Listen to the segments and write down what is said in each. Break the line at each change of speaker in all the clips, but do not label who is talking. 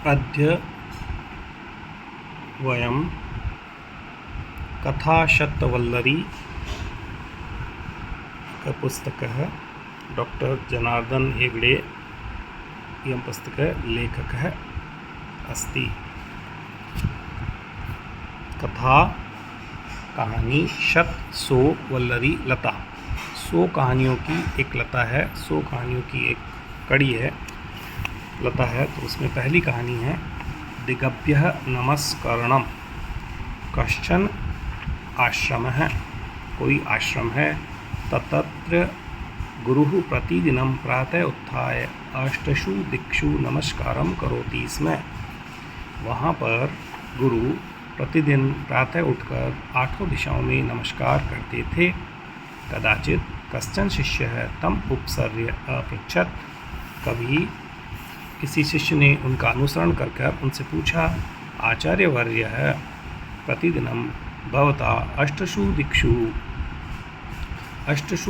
अद्य वयं कथाशतवल्लरी पुस्तकः डॉक्टर जनार्दन हेगडे इयं पुस्तकः लेखकः अस्ति। कथा कहानी शत सौ वल्लरी लता। 100 कहानियों की एक लता है, 100 कहानियों की एक कड़ी है, लता है। तो उसमें पहली कहानी है दिगभ्यः नमस्करणम। कश्चन आश्रमः, कोई आश्रम है। तत्र गुरुः प्रतिदिनं प्रातः उत्थाय 8 दिक्षु नमस्कारं करोति स्म। वहाँ पर गुरु प्रतिदिन प्रातः उठकर 8 दिशाओं में नमस्कार करते थे। कदाचित कश्चन शिष्यः तम उपसर्य अपृच्छत्। कभी किसी शिष्य ने उनका अनुसरण कर उनसे पूछा, आचार्यवर्यः प्रतिदिनं भवता 8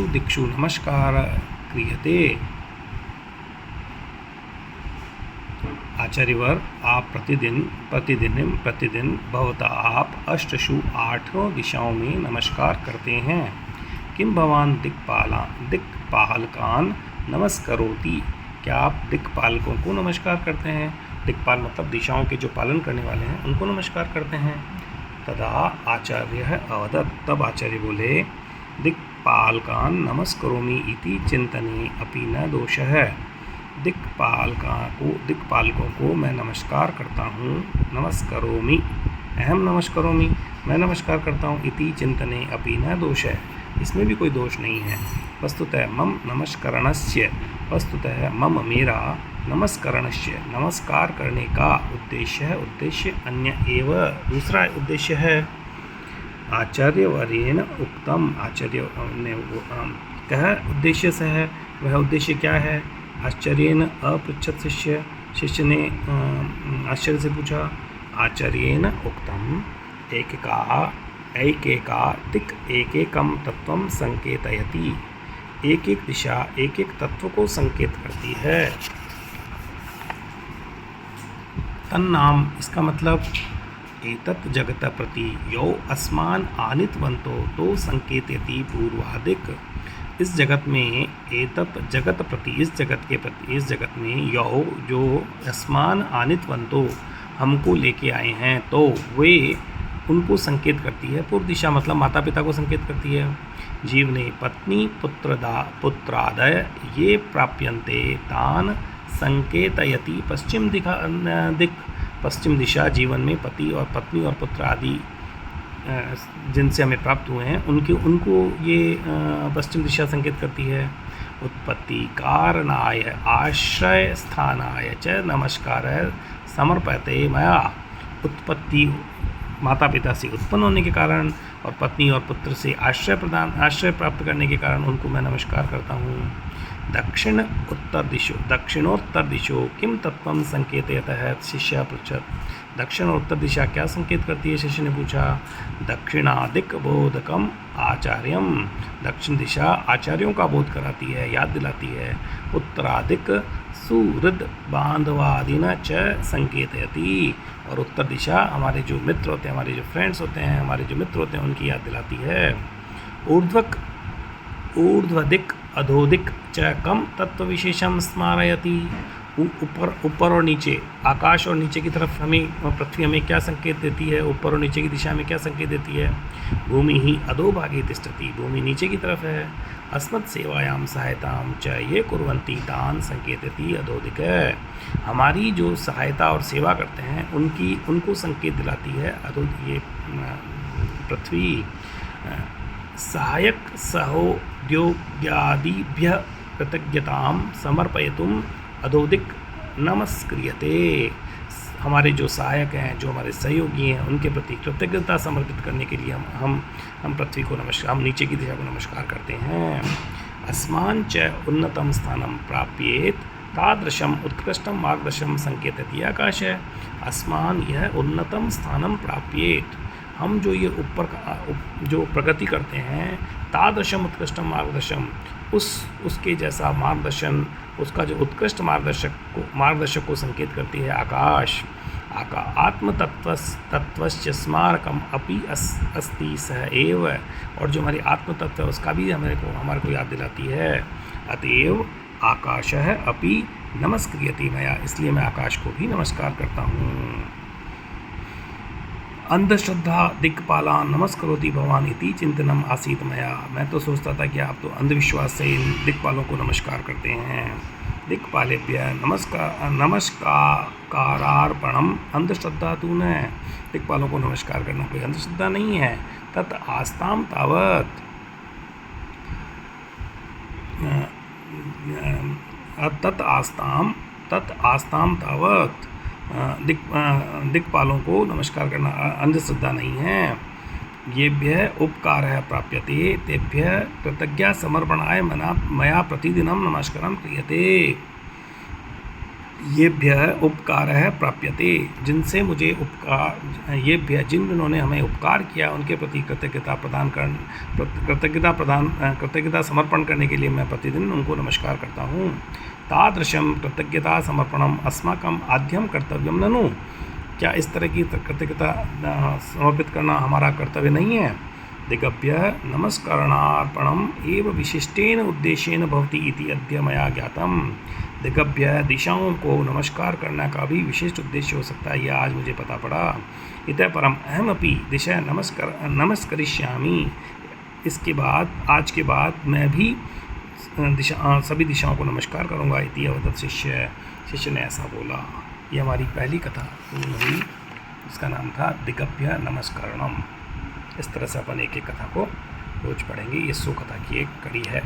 दिक्षु नमस्कार क्रियते। आचार्यवर, आप प्रतिदिन भवता आप 8 दिशाओं में नमस्कार करते हैं। किं भवान दिक्पालकान् नमस्करोति। क्या आप दिक्पालकों को नमस्कार करते हैं? दिक्पाल मतलब दिशाओं के जो पालन करने वाले हैं उनको नमस्कार करते हैं। तदा आचार्यः अवदत्, तब आचार्य बोले, दिक्पालकान् नमस्करोमि इति चिंतने अपि न दोषः। दिक्पालकों को मैं नमस्कार करता हूँ। नमस्करोमि, अहम नमस्करोमि, मैं नमस्कार करता हूँ। इति चिंतने अपि न दोषः, इसमें भी कोई दोष नहीं है। वस्तुतः मम नमस्करणस्य, वस्तुतः मम मेरा नमस्करणस्य नमस्कार करने का उद्देश्य अन्य एव, दूसरा उद्देश्य है। आचार्यवर्येण उक्तम, आचार्य ने कह उद्देश्य से है। वह उद्देश्य क्या है? आचार्येण अपृच्छत् शिष्य ने आश्चर्य से पूछा। आचार्येण उक्तम एकैकं तत्वं संकेतयति। एक दिशा एक तत्व को संकेत करती है। तन्नाम, इसका मतलब एतत् जगत प्रति यो अस्मान् आनीतवन्तो तो संकेतयति पूर्वादिक। इस जगत में एतत् जगत प्रति, इस जगत में यो जो अस्मान् आनीतवन्तो हमको लेके आए हैं, तो वे उनको संकेत करती है। पूर्व दिशा मतलब माता पिता को संकेत करती है। जीव ने पत्नी पुत्रादय ये प्राप्यन्ते तान संकेतयति पश्चिम दिक। पश्चिम दिशा जीवन में पति और पत्नी और पुत्र आदि जिनसे हमें प्राप्त हुए हैं उनको ये पश्चिम दिशा संकेत करती है। उत्पत्ति कारणाय आश्रय स्थानाय च नमस्कारः समर्पयते मया। उत्पत्ति माता पिता से उत्पन्न होने के कारण और पत्नी और पुत्र से आश्रय प्राप्त करने के कारण उनको मैं नमस्कार करता हूँ। दक्षिणोत्तर दिशो किम तत्वं संकेतयतः शिष्य पृच्छत्। दक्षिण और उत्तर दिशा क्या संकेत करती है? शिष्य ने पूछा। दक्षिणादिक बोधकम आचार्यम, दक्षिण दिशा आचार्यों का बोध कराती है, याद दिलाती है। उत्तरादिक सुहृद बांधवादिना च संकेतयति, और उत्तर दिशा हमारे जो मित्र होते हैं, हमारे जो फ्रेंड्स होते हैं, हमारे जो मित्र होते हैं उनकी याद दिलाती है। ऊर्ध्वदिक अधोदिक च कम तत्व विशेषम स्मारयति। ऊपर और नीचे, आकाश और नीचे की तरफ हमें पृथ्वी हमें क्या संकेत देती है? ऊपर और नीचे की दिशा में क्या संकेत देती है? भूमि ही अधोभागे तिष्ठति, भूमि नीचे की तरफ है। अस्मत् सेवायां सहायतां च ये कुर्वन्ति तान् संकेतयति अधोदिक। हमारी जो सहायता और सेवा करते हैं उनको संकेत दिलाती है ये पृथ्वी। सहायक सहोद्योग्यादिभ्यः कृतज्ञतां समर्पयितुम् अधोदिक नमस्क्रियते। हमारे जो सहायक हैं, जो हमारे सहयोगी हैं, उनके प्रति कृतज्ञता समर्पित करने के लिए हम पृथ्वी को नमस्कार, हम नीचे की दिशा को नमस्कार करते हैं। अस्मान् च उन्नतं स्थानं प्राप्येत तादृशम उत्कृष्टम मार्गदर्शम संकेतयति आकाश। अस्मान् यह उन्नतम स्थानं प्राप्येत, हम जो ये ऊपर जो प्रगति करते हैं, तादृशम उत्कृष्टम मार्गदर्शम, उसके जैसा मार्गदर्शन, उसका जो उत्कृष्ट मार्गदर्शक को संकेत करती है आकाश। तत्वस्य स्मारकम अपि अस्ति स एव, और जो हमारी आत्म तत्व है उसका भी हमारे को याद दिलाती है। अतएव आकाशः अपि नमस्क्रियते मया, इसलिए मैं आकाश को भी नमस्कार करता हूँ। अंधश्रद्धा दिक्पालान नमस्करोति भवान इति चिंतनम आसीत मया, मैं तो सोचता था कि आप तो अंधविश्वास से इन दिक्पालों को नमस्कार करते हैं। दिक्पालेभ्य नमस्कारार्पणम अंधश्रद्धा तू न, दिक्पालों को नमस्कार करना कोई अंधश्रद्धा नहीं है। तत् आस्ताम तावत तावत दिक्पालों को नमस्कार करना अंधश्रद्धा नहीं है। येभ्य उपकारः प्राप्यते तेभ्य कृतज्ञता समर्पणाय मया प्रतिदिनं नमस्कारं क्रियते। येभ्य उपकारः प्राप्यते, जिनसे मुझे उपकार, येभ्य जिन्होंने हमें उपकार किया उनके प्रति कृतज्ञता समर्पण करने के लिए मैं प्रतिदिन उनको नमस्कार करता हूँ। तादृशं कृतज्ञता समर्पणम अस्माकम आद्यम कर्तव्यम ननु, क्या इस तरह की कृतज्ञता समर्पित करना हमारा कर्तव्य नहीं है। दिगभ्य नमस्कारणार्पणम एव विशिष्टेन उद्देश्येन भवति इति अद्य मया ज्ञातम, दिगभ्य दिशाओं को नमस्कार करने का भी विशिष्ट उद्देश्य हो सकता है, यह आज मुझे पता पड़ा। इतः परम अहमपि दिशा नमस्करिष्यामि, इसके बाद आज के बाद मैं भी सभी दिशाओं को नमस्कार करूँगा। इति अवदत् शिष्य ने ऐसा बोला। ये हमारी पहली कथा पूर्ण हुई, इसका नाम था दिगभ्य नमस्करणम। इस तरह से अपन एक एक कथा को रोज पढ़ेंगे। ये 100 कथा की एक कड़ी है।